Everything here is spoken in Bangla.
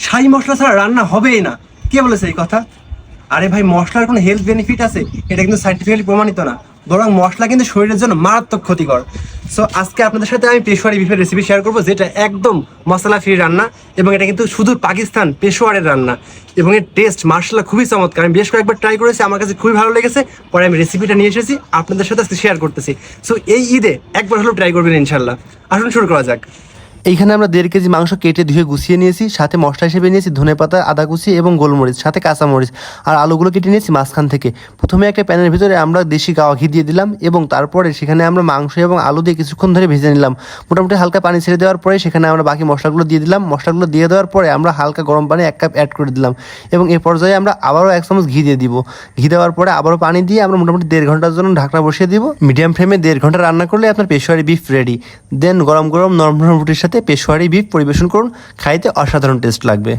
শাহি মশলা ছাড়া রান্না হবেই না। কে বলেছে এই কথা? আরে ভাই, মশলার কোনো হেলথ বেনিফিট আছে এটা কিন্তু সাইন্টিফিক্যালি প্রমাণিত না, বরং মশলা কিন্তু শরীরের জন্য মারাত্মক ক্ষতিকর। সো আজকে আপনাদের সাথে আমি পেশোয়ারি বিফের রেসিপি শেয়ার করবো, যেটা একদম মশলা ফ্রি রান্না, এবং এটা কিন্তু শুধু পাকিস্তান পেশোয়ারের রান্না, এবং এর টেস্ট মার্শাল্লাহ খুবই চমৎকার। আমি বেশ কয়েকবার ট্রাই করেছি, আমার কাছে খুবই ভালো লেগেছে। পরে আমি রেসিপিটা নিয়ে এসেছি, আপনাদের সাথে আজকে শেয়ার করতেছি। সো এই ঈদে একবার হলেও ট্রাই করবেন ইনশাল্লাহ। আসুন শুরু করা যাক। এইখানে আমরা 1.5 কেজি মাংস কেটে ধুয়ে গুছিয়ে নিয়েছি। সাথে মশলা হিসেবে নিয়েছি ধনেপাতা, আদা কুচি এবং গোলমরিচ, সাথে কাঁচামরিচ। আর আলুগুলো কেটে নিয়েছি মাঝখান থেকে। প্রথমে একটা প্যানের ভিতরে আমরা দেশি গাওয়া ঘি দিয়ে দিলাম, এবং তারপরে সেখানে আমরা মাংস এবং আলু দিয়ে কিছুক্ষণ ধরে ভেজে নিলাম। মোটামুটি হালকা পানি ছেড়ে দেওয়ার পরে সেখানে আমরা বাকি মশলাগুলো দিয়ে দিলাম। মশলাগুলো দিয়ে দেওয়ার পরে আমরা হালকা গরম পানি 1 কাপ অ্যাড করে দিলাম, এবং এই পর্যায়ে আমরা আবারও 1 চামচ ঘি দিয়ে দিব। ঘি দেওয়ার পরে আবারও পানি দিয়ে আমরা মোটামুটি 1.5 ঘন্টার জন্য ঢাকনা বসিয়ে দিব। মিডিয়াম ফ্লেমে 1.5 ঘন্টা রান্না করলে আপনার পেশোয়ারি বিফ রেডি। দেন গরম গরম নরম নরম রুটির সাথে পেশোয়ারি বিফ পরিবেশন করুন, খাইতে অসাধারণ টেস্ট লাগবে।